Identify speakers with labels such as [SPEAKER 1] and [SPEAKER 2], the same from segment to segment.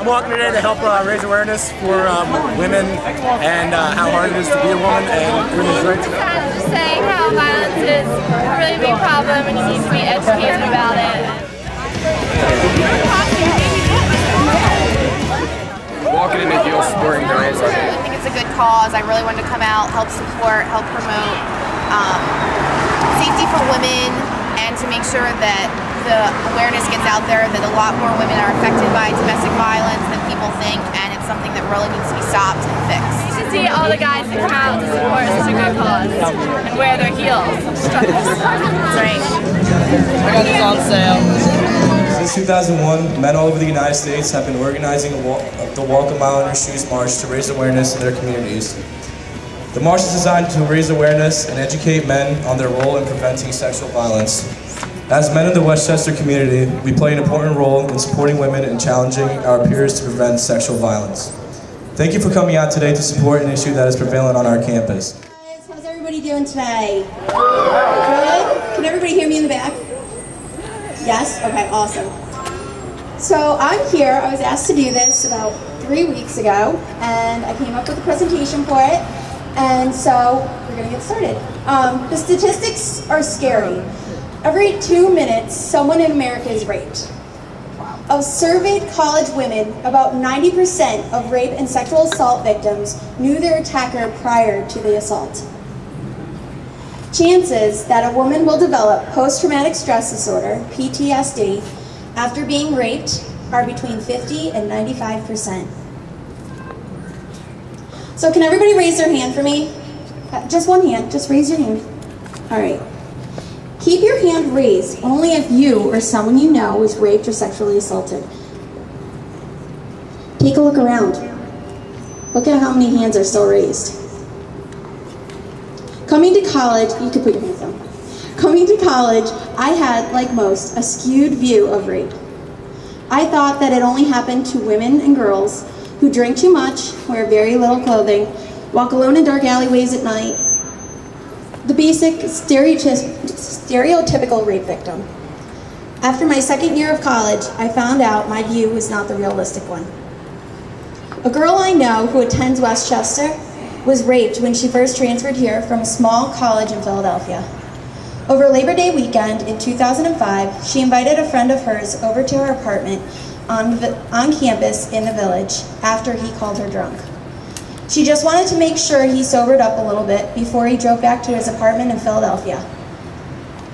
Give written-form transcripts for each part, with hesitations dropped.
[SPEAKER 1] walking today to help raise awareness for women and how hard it is to be a woman and women's rights.
[SPEAKER 2] Just saying how violence is a really big problem and you need to be educated about it.
[SPEAKER 3] Walking in the heel sporting girls.
[SPEAKER 4] I think it's a good cause. I really wanted to come out, help support, help promote safety for women, and to make sure that the awareness gets out there that a lot more women are affected by domestic violence than people think, and it's something that really needs to be stopped and fixed.
[SPEAKER 2] You should see all the guys that come out to support such a good cause and wear their heels.
[SPEAKER 4] Right.
[SPEAKER 5] I got this on sale.
[SPEAKER 6] Since 2001, men all over the United States have been organizing the Walk a Mile in Your Shoes March to raise awareness in their communities. The march is designed to raise awareness and educate men on their role in preventing sexual violence. As men in the Westchester community, we play an important role in supporting women and challenging our peers to prevent sexual violence. Thank you for coming out today to support an issue that is prevalent on our campus.
[SPEAKER 7] Guys, how's everybody doing today? Good? Can everybody hear me in the back? Yes? Okay, awesome. So I'm here. I was asked to do this about 3 weeks ago, and I came up with a presentation for it, and so we're going to get started. The statistics are scary. Every 2 minutes, someone in America is raped. Of surveyed college women, about 90% of rape and sexual assault victims knew their attacker prior to the assault. Chances that a woman will develop post-traumatic stress disorder, PTSD, after being raped are between 50 and 95%. So can everybody raise their hand for me? Just one hand, just raise your hand. All right. Keep your hand raised only if you or someone you know was raped or sexually assaulted. Take a look around. Look at how many hands are still raised. Coming to college, you can put your hands down. Coming to college, I had, like most, a skewed view of rape. I thought that it only happened to women and girls who drink too much, wear very little clothing, walk alone in dark alleyways at night, the basic stereotypical rape victim. After my second year of college, I found out my view was not the realistic one. A girl I know who attends Westchester was raped when she first transferred here from a small college in Philadelphia. Over Labor Day weekend in 2005, she invited a friend of hers over to her apartment on campus in the village after he called her drunk. She just wanted to make sure he sobered up a little bit before he drove back to his apartment in Philadelphia.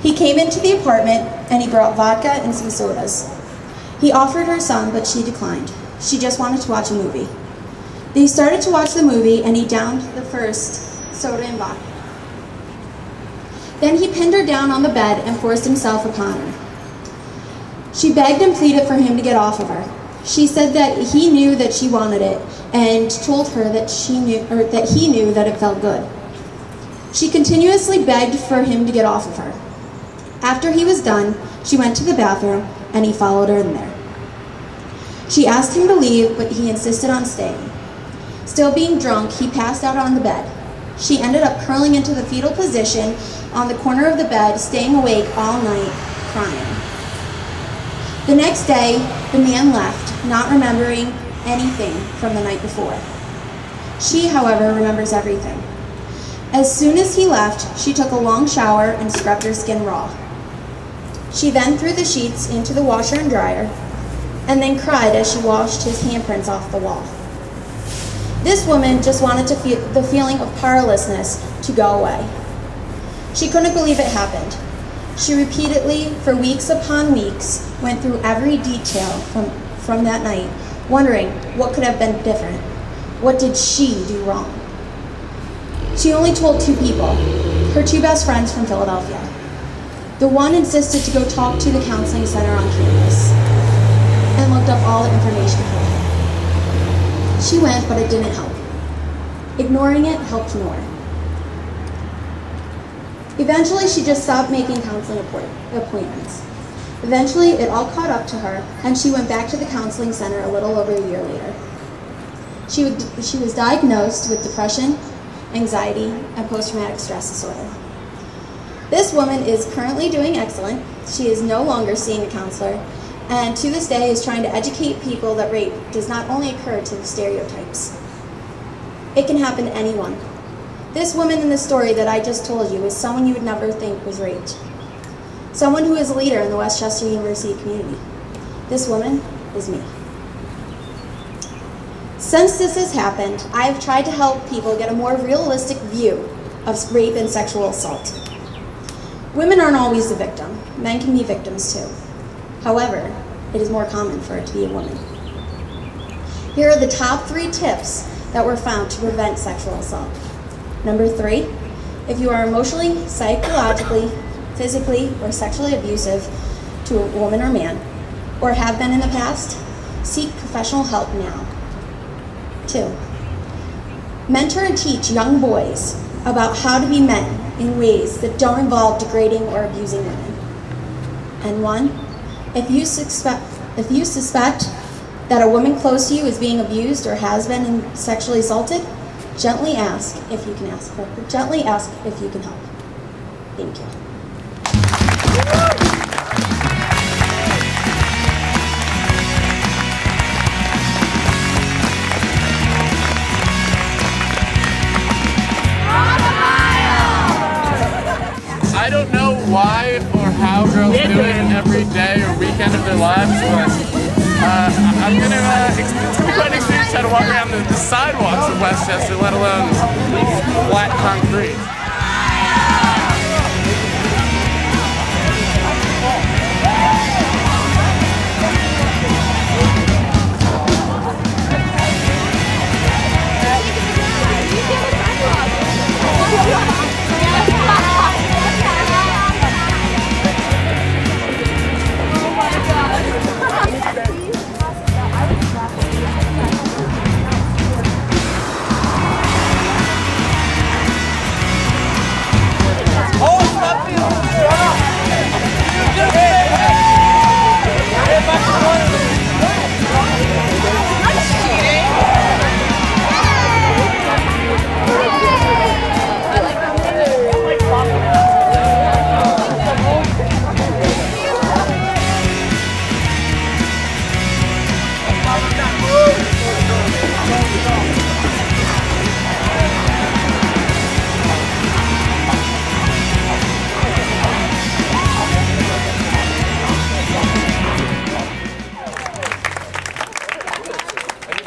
[SPEAKER 7] He came into the apartment and he brought vodka and some sodas. He offered her some, but she declined. She just wanted to watch a movie. They started to watch the movie and he downed the first soda and vodka. Then he pinned her down on the bed and forced himself upon her. She begged and pleaded for him to get off of her. She said that he knew that she wanted it and told her that he knew that it felt good. She continuously begged for him to get off of her. After he was done, she went to the bathroom and he followed her in there. She asked him to leave, but he insisted on staying. Still being drunk, he passed out on the bed. She ended up curling into the fetal position on the corner of the bed, staying awake all night, crying. The next day, the man left, not remembering anything from the night before. She, however, remembers everything. As soon as he left, she took a long shower and scrubbed her skin raw. She then threw the sheets into the washer and dryer, and then cried as she washed his handprints off the wall. This woman just wanted to feel the feeling of powerlessness to go away. She couldn't believe it happened. She repeatedly, for weeks upon weeks, went through every detail from that night, wondering what could have been different. What did she do wrong? She only told 2 people, her 2 best friends from Philadelphia. The one insisted to go talk to the counseling center on campus and looked up all the information for her. She went, but it didn't help. Ignoring it helped more. Eventually, she just stopped making counseling appointments. Eventually, it all caught up to her, and she went back to the counseling center a little over a year later. She was diagnosed with depression, anxiety, and post-traumatic stress disorder. This woman is currently doing excellent. She is no longer seeing a counselor, and to this day is trying to educate people that rape does not only occur to the stereotypes. It can happen to anyone. This woman in the story that I just told you is someone you would never think was raped. Someone who is a leader in the West Chester University community. This woman is me. Since this has happened, I have tried to help people get a more realistic view of rape and sexual assault. Women aren't always the victim. Men can be victims too. However, it is more common for it to be a woman. Here are the top 3 tips that were found to prevent sexual assault. Number 3, if you are emotionally, psychologically, physically, or sexually abusive to a woman or man, or have been in the past, seek professional help now. 2, mentor and teach young boys about how to be men in ways that don't involve degrading or abusing women. And 1, if you suspect that a woman close to you is being abused or has been sexually assaulted, gently ask if you can help. Thank you.
[SPEAKER 3] I don't know why or how girls do it every day or weekend of their lives, but it's going to be quite an experience to try to walk around the sidewalks of West Chester, let alone flat concrete.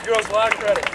[SPEAKER 3] Girls, a lot of credit.